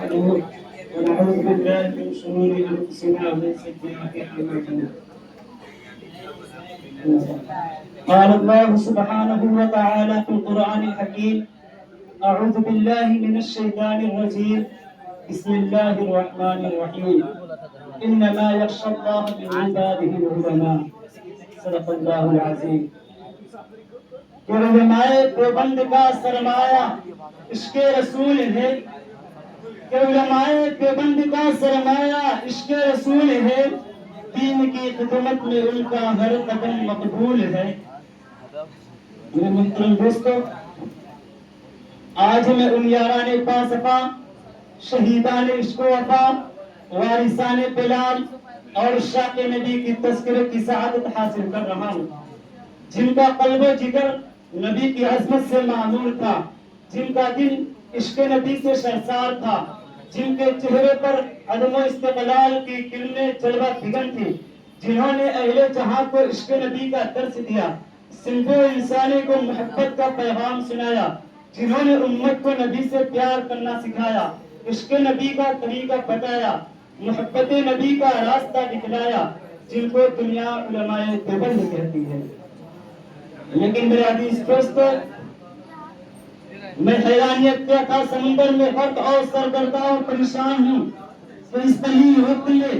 نستعينه ونعوذ بالله من شرور انفسنا ومن سيئات اعمالنا. قال الله سبحانه وتعالى في القرآن الحكيم: أعوذ بالله من الشيطان الرجيم، بسم الله الرحمن الرحيم، إنما يخشى الله من عباده العلماء. صدق الله العظيم. کہ علماء دیوبند کا سرمایہ عشق رسول ہے، کہ علماء دیوبند کا سرمایہ عشق رسول ہے، دین کی خدمت میں ان کا ہر قدم مقبول ہے۔ میرے محترم دوستو، آج میں ان یاران پاسپا، شہیدان عشق و وفا، وارثان بلال اور عشاق نبی کی تذکرے کی سعادت حاصل کر رہا ہوں، جن کا قلب و جگر نبی کی عظمت سے معمور تھا، جن کا دل عشق نبی سے سرشار تھا، جن کے چہرے پر عدم و استقلال کی کرنیں جلوہ بھگن تھی، جنہوں نے اہل جہاں کو عشق نبی کا درس دیا، صنف و انسانی کو محبت کا پیغام سنایا، جنہوں نے امت کو نبی سے پیار کرنا سکھایا، عشق نبی کا طریقہ بتایا، محبت نبی کا راستہ دکھلایا، جن کو دنیا علماء دیوبند کہتی ہے۔ لیکن میرے عزیز دوستو، میں حیرانیت کے تھا سمندر میں غرق اور سرگردہ اور پریشان ہوں تو اس طویل وقت میں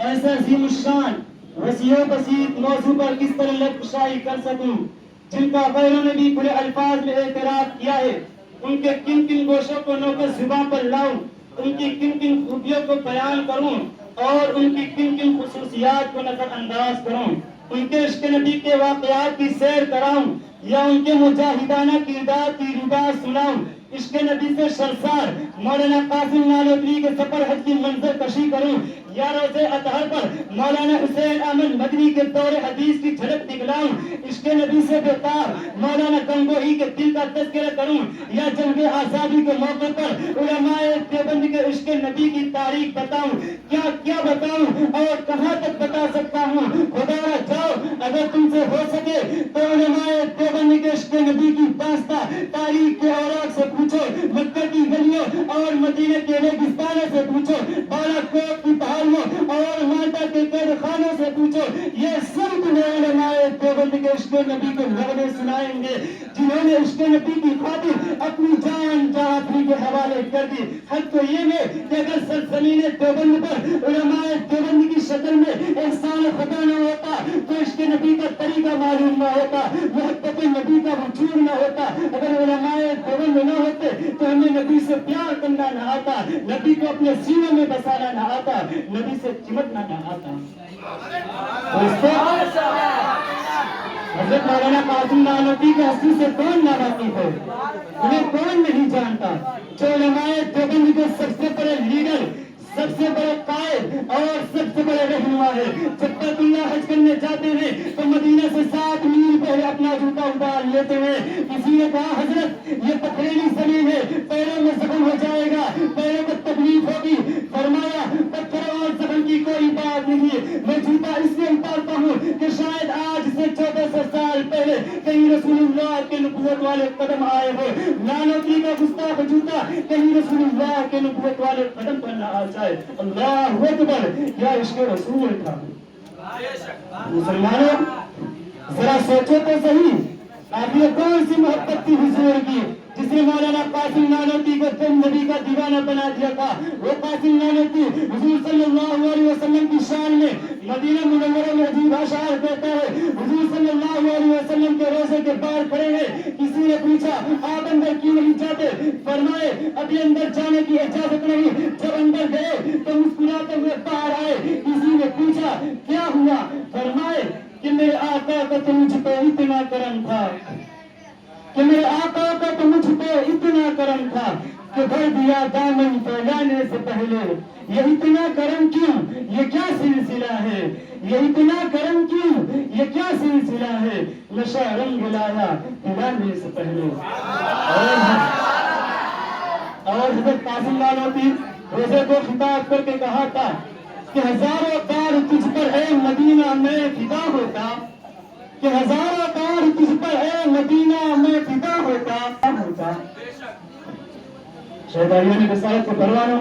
ایسا عظیم الشان وسیع و بسیط موضوع پر کس طرح لطفشائی کر سکوں، جن کا غیروں نے بھی کھلے الفاظ میں اعتراف کیا ہے، ان کے کن کن گوشوں کو نوکر زباں پر لاؤں، ان کی کن کن خوبیوں کو بیان کروں اور ان کی کن کن خصوصیات کو نظر انداز کروں، ان کے عشق نبی کے واقعات کی سیر کراؤں یا ان کے مجاہدانہ کردار کی ربا سناؤں، عشق نبی سے سرشار مولانا قاسم نانوتوی کے سفر حج کی منظر کشی کروں یا روزے اطہر پر مولانا حسین احمد مدنی کے دور حدیث کی جھلک دکھلاؤں، عشق نبی سے بےتاب مولانا گنگوہی کے دل کا تذکرہ کروں یا جنگ آزادی کے موقع پر علماء دیوبند کے عشق نبی کی تاریخ بتاؤں، کیا بتاؤں اور کہاں تک بتا سکتا ہوں؟ خدا را جاؤ، اگر تم سے ہو سکے تو علماء دیوبند کے عشق نبی کی داستہ تاریخ کے اوراق سے پوچھو، مکہ کی گلیوں اور مدینہ کے ریگستانوں سے پوچھو، بالا کوٹ کی پہاڑیوں اور مالٹا کے قید خانوں سے پوچھو، یہ سب تمہیں علماء دیوبند کے عشق نبی کے نغمے سنائیں گے، جنہوں نے عشق نبی کی خاطر اپنی جان جہاں کے حوالے کر دی۔ حق تو یہ ہے کہ اگر سرزمین دیوبند پر علماء دیوبند کی شکل میں احسان خدا نہ ہوتا تو عشق نبی کا طریقہ معلوم نہ ہوتا، محبت نبی کا وجود نہ ہوتا، اگر علماء دیوبند نہ ہوتے تو ہمیں نبی سے پیار کرنا نہ آتا، نبی کو اپنے سینوں میں بسانا نہ آتا، نبی سے چمٹنا نہ آتا۔ حضرت مولانا قاسم نانوتوی کے ہستی سے کون نہ واقف ہے؟ انہیں کون نہیں جانتا؟ جو علماء دیوبند کے سب سے بڑے لیڈر، سب سے بڑے قائد اور سب سے بڑے رہنما ہے۔ جب بیت اللہ حج کرنے جاتے ہیں تو مدینہ سے 7 میل پہلے اپنا جوتا اتار لیتے ہیں۔ کسی نے کہا حضرت یہ پتھریلی زمین ہے، پیروں میں زخم ہو جائے گا، پیروں کو تکلیف ہوگی۔ فرمایا پتھر اور زخم کی کوئی بات نہیں، میں جوتا اس لیے اتارتا ہوں کہ شاید آج سے 1400 سال پہلے کہیں رسول اللہ کے نبوت والے قدم آئے ہو، نانوتوی کا گستاخ جوتا کہیں رسول اللہ کے نبوت والے قدم پر نہ آ جائے۔ اللہ اکبر، کیا عشق رسول تھا۔ مسلمانوں ذرا سوچو تو صحیح، آپ یہ کون سی محبت تھی حضور کی جس نے مولانا قاسم نانوتوی کو تم نبی کا دیوانہ بنا دیا تھا؟ وہ قاسم نانوتوی حضور صلی اللہ علیہ وسلم کی شان میں مدینہ منورہ میں عجیب اشعار کہتا ہے۔ حضور صلی اللہ علیہ وسلم کے روزے کے باہر کھڑے ہیں، کسی نے پوچھا آپ اندر کیوں نہیں جاتے؟ فرمائے ابھی اندر جانے کی اجازت نہیں، جب اندر گئے تو مسکراتے ہوئے باہر آئے۔ کسی نے پوچھا کیا ہوا؟ فرمائے کہ میرے آقا کا تو مجھ پہ اتنا کرم تھا، کہ میرے آقا کا تو مجھ پہ اتنا کرم تھا کہ بھر دیا دامن پھیلانے سے پہلے۔ یہ اتنا کرم کیوں؟ یہ کیا سلسلہ ہے؟ یہ اتنا کرم کیوں؟ یہ کیا سلسلہ ہے؟ نشہ رنگ لایا پلانے سے پہلے۔ اور حضرت قاسم نانوتوی روزے کو خطاب کر کے کہا تھا کہ ہزاروں بار تجھ پر اے مدینہ میں فدا ہوتا، کہ ہزاروں بار تجھ پر اے مدینہ میں فدا ہوتا۔ شہدائیوں نے رسالت کو پروانوں